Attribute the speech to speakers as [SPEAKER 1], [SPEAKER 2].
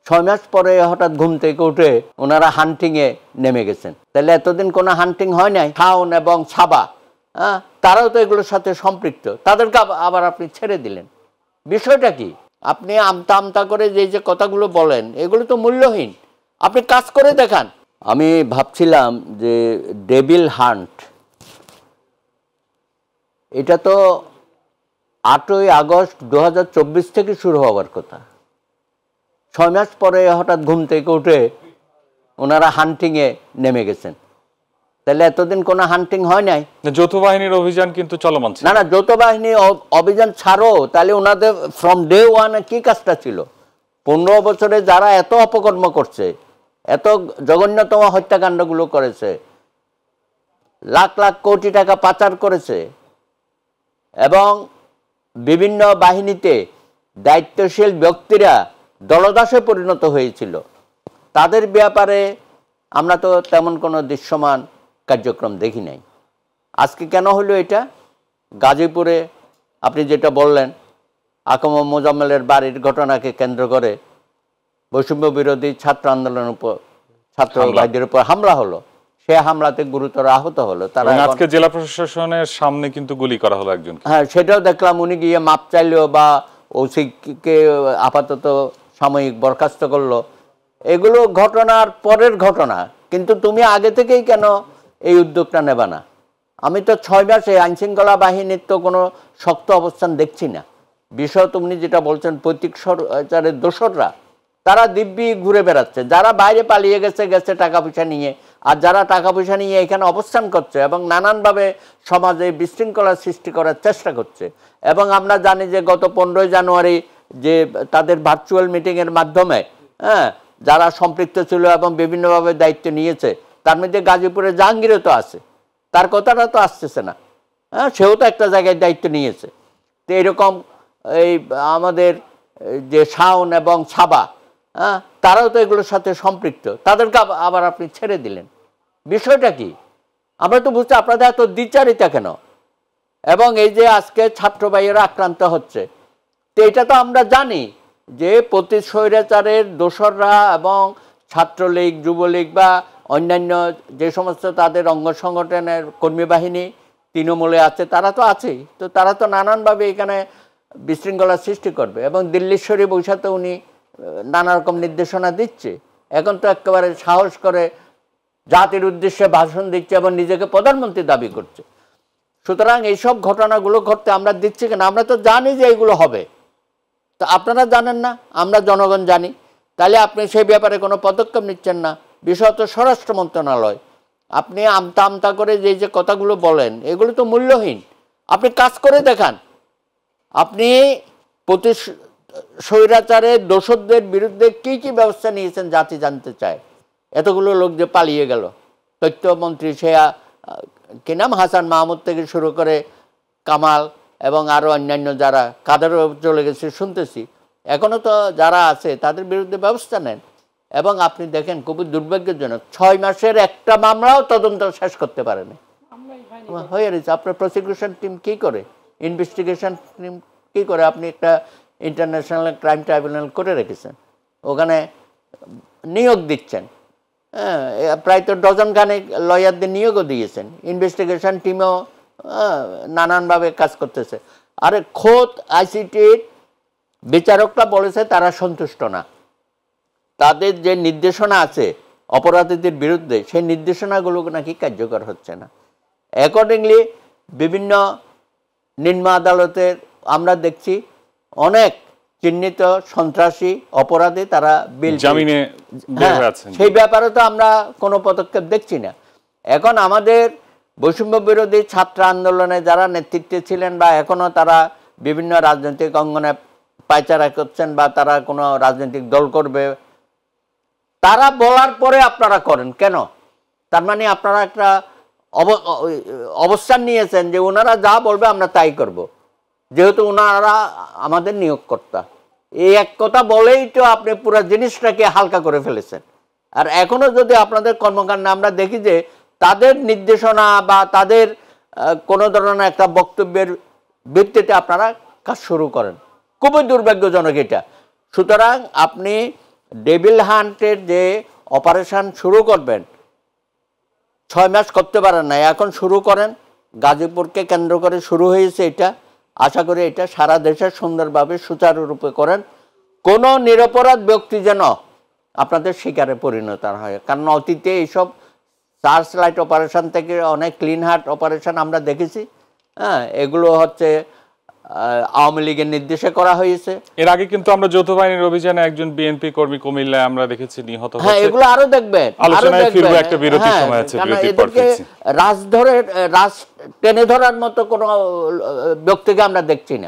[SPEAKER 1] 6 মাস পরে হঠাৎ ঘুম থেকে উঠে ওনারা হান্টিংয়ে নেমে গেছেন। তাহলে এতদিন কোনো হান্টিং হয় নাই? শাওন এবং সাবা, তারাও তো এগুলোর সাথে সম্পৃক্ত, তাদেরকে আবার আপনি ছেড়ে দিলেন। বিষয়টা কি? আপনি আমতা আমতা করে যে কথাগুলো বলেন এগুলো তো মূল্যহীন। আপনি কাজ করে দেখান। আমি ভাবছিলাম যে ডেভিল হান্ট, এটা তো 8ই আগস্ট 2024 থেকে শুরু হওয়ার কথা। 6 মাস পরে হঠাৎ ঘুম থেকে উঠে ওনারা হান্টিংয়ে নেমে গেছেন। তাহলে এতদিন কোনো হান্টিং হয় নাই?
[SPEAKER 2] যৌথ বাহিনীর অভিযান কিন্তু চলমান ছিল।
[SPEAKER 1] না, যৌথ বাহিনী অভিযান ছাড়ো, তাহলে ওনাদের ফ্রম ডে ওয়ানে কি কাজটা ছিল? 15 বছরে যারা এত অপকর্ম করছে, এত জঘন্যতম হত্যাকাণ্ডগুলো করেছে, লাখ লাখ কোটি টাকা পাচার করেছে এবং বিভিন্ন বাহিনীতে দায়িত্বশীল ব্যক্তিরা দলদাসে পরিণত হয়েছিল, তাদের ব্যাপারে আমরা তো তেমন কোনো দৃশ্যমান কার্যক্রম দেখি নাই। আজকে কেন হলো এটা? গাজীপুরে আপনি যেটা বললেন, আকম মোজাম্মেলের বাড়ির ঘটনাকে কেন্দ্র করে বৈষম্য বিরোধী ছাত্র আন্দোলনের উপর, ছাত্র ভাইদের উপর হামলা হলো। সে হামলাতে গুরুতর আহত হলো তারা।
[SPEAKER 2] আজকে জেলা প্রশাসনের সামনে কিন্তু গুলি করা হলো একজন।
[SPEAKER 1] হ্যাঁ, সেটাও দেখলাম। উনি গিয়ে মাপ চাইলেও বা ওসিকে আপাতত সাময়িক বরখাস্ত করলো। এগুলো ঘটনার পরের ঘটনা, কিন্তু তুমি আগে থেকেই কেন এই উদ্যোগটা নেবা না? আমি তো 6 মাসে আইনশৃঙ্খলা বাহিনীর তো কোনো শক্ত অবস্থান দেখছি না। বিষয় তুমি যেটা বলছেন, পৈতৃক সরকারের দোসররা তারা দিব্যি ঘুরে বেড়াচ্ছে। যারা বাইরে পালিয়ে গেছে টাকা পয়সা নিয়ে, আর যারা টাকা পয়সা নিয়ে এখানে অবস্থান করছে এবং নানানভাবে সমাজে বিশৃঙ্খলা সৃষ্টি করার চেষ্টা করছে। এবং আমরা জানি যে গত 15 জানুয়ারি যে তাদের ভার্চুয়াল মিটিংয়ের মাধ্যমে যারা সম্পৃক্ত ছিল এবং বিভিন্নভাবে দায়িত্ব নিয়েছে, তার মধ্যে গাজীপুরে জাহাঙ্গীরও তো আছে, তার কথাটা তো আসতেছে না। সেও তো একটা জায়গায় দায়িত্ব নিয়েছে। তো এরকম এই আমাদের যে শাওন এবং সাবা, তারাও তো এগুলোর সাথে সম্পৃক্ত, তাদেরকে আবার আপনি ছেড়ে দিলেন। বিষয়টা কি? আমরা তো বুঝতে, আপনাদের এত দ্বিচারিতা কেন? এবং এই যে আজকে ছাত্র ভাইয়েরা আক্রান্ত হচ্ছে, তো এটা তো আমরা জানি যে প্রতি স্বৈরাচারের দোসররা এবং ছাত্রলীগ, যুবলীগ বা অন্যান্য যে সমস্ত তাদের অঙ্গ সংগঠনের কর্মী বাহিনী তৃণমূলে আছে, তারা তো আছেই। তো তারা তো নানানভাবে এখানে বিশৃঙ্খলা সৃষ্টি করবে। এবং দিল্লির শরীফ বৈশাতে উনি নানা রকম নির্দেশনা দিচ্ছে। এখন তো একেবারে সাহস করে জাতির উদ্দেশ্যে ভাষণ দিচ্ছে এবং নিজেকে প্রধানমন্ত্রী দাবি করছে। সুতরাং এইসব ঘটনাগুলো ঘটতে আমরা দিচ্ছি কেন? আমরা তো জানি যে এইগুলো হবে। তো আপনারা জানেন না, আমরা জনগণ জানি। তাহলে আপনি সেই ব্যাপারে কোনো পদক্ষেপ নিচ্ছেন না। বিষয় তো স্বরাষ্ট্র মন্ত্রণালয়। আপনি আমতা আমতা করে যে কথাগুলো বলেন এগুলো তো মূল্যহীন। আপনি কাজ করে দেখান। আপনি প্রতি স্বৈরাচারের দোসরদের বিরুদ্ধে কি কি ব্যবস্থা নিয়েছেন জাতি জানতে চায়। এতগুলো লোক যে পালিয়ে গেল, তথ্যমন্ত্রী সে কি নাম, হাসান মাহমুদ থেকে শুরু করে কামাল এবং আরও অন্যান্য যারা, কাদেরও চলে গেছে শুনতেছি। এখনও তো যারা আছে তাদের বিরুদ্ধে ব্যবস্থা নেন। এবং আপনি দেখেন, খুবই দুর্ভাগ্যজনক, 6 মাসের একটা মামলাও তদন্ত শেষ করতে পারেনি। হয়ে রয়েছে। আপনার প্রসিকিউশন টিম কী করে, ইনভেস্টিগেশন টিম কী করে? আপনি একটা ইন্টারন্যাশনাল ক্রাইম ট্রাইব্যুনাল করে রেখেছেন, ওখানে নিয়োগ দিচ্ছেন, প্রায় তো ডজনখানেক লয়ারদের নিয়োগও দিয়েছেন। ইনভেস্টিগেশন টিমও নানানভাবে কাজ করতেছে। আরে খোদ আইসিটির বিচারকরা বলেছে তারা সন্তুষ্ট না। তাদের যে নির্দেশনা আছে অপরাধীদের বিরুদ্ধে, সেই নির্দেশনাগুলো নাকি কার্যকর হচ্ছে না। অ্যাকর্ডিংলি বিভিন্ন নিম্ন আদালতের আমরা দেখছি অনেক চিহ্নিত সন্ত্রাসী অপরাধী তারা বিল
[SPEAKER 2] জামিনে বের হয়ে আছেন।
[SPEAKER 1] সেই ব্যাপারে তো আমরা কোনো পদক্ষেপ দেখছি না। এখন আমাদের বৈষম্য বিরোধী ছাত্র আন্দোলনে যারা নেতৃত্বে ছিলেন বা এখনও তারা বিভিন্ন রাজনৈতিক অঙ্গনে পায়চারা করছেন বা তারা কোনো রাজনৈতিক দল করবে, তারা বলার পরে আপনারা করেন কেন? তার মানে আপনারা একটা অবস্থান নিয়েছেন যে ওনারা যা বলবে আমরা তাই করব, যেহেতু ওনারা আমাদের নিয়োগকর্তা। এই এক কথা বলেই তো আপনি পুরো জিনিসটাকে হালকা করে ফেলেছেন। আর এখনও যদি আপনাদের কর্মকাণ্ডে আমরা দেখি যে তাদের নির্দেশনা বা তাদের কোনো ধরনের একটা বক্তব্যের ভিত্তিতে আপনারা কাজ শুরু করেন, খুবই দুর্ভাগ্যজনক এটা। সুতরাং আপনি ডেভিল হান্টের যে অপারেশন শুরু করবেন 6 মাস করতে পারেন না, এখন শুরু করেন। গাজীপুরকে কেন্দ্র করে শুরু হয়েছে এটা। আশা করি এটা সারা দেশে সুন্দরভাবে সুচারুরূপে করেন। কোনো নিরপরাধ ব্যক্তি যেন আপনাদের শিকারে পরিণত না হয়, কারণ অতীতে এইসব সার্চ লাইট অপারেশন থেকে অনেক ক্লিন হার্ট অপারেশন আমরা দেখেছি। হ্যাঁ, এগুলো হচ্ছে আওয়ামী লীগের নির্দেশে করা হয়েছে।
[SPEAKER 2] এর আগে কিন্তু আমরা যৌথ বাহিনীর অভিযানে একজন বিএনপি কর্মী কুমিল্লায় আমরা দেখেছি নিহত
[SPEAKER 1] হ্যাঁ,
[SPEAKER 2] হয়েছে।
[SPEAKER 1] এগুলো আরো দেখবেন,
[SPEAKER 2] আলোচনায় ফিরবো, একটা বিরতির সময় আছে,
[SPEAKER 1] কারণ
[SPEAKER 2] বিরতির পর
[SPEAKER 1] এদেরকে
[SPEAKER 2] ফিরছি।
[SPEAKER 1] রাজ টেনে ধরার মতো কোনো ব্যক্তিকে আমরা দেখছি না।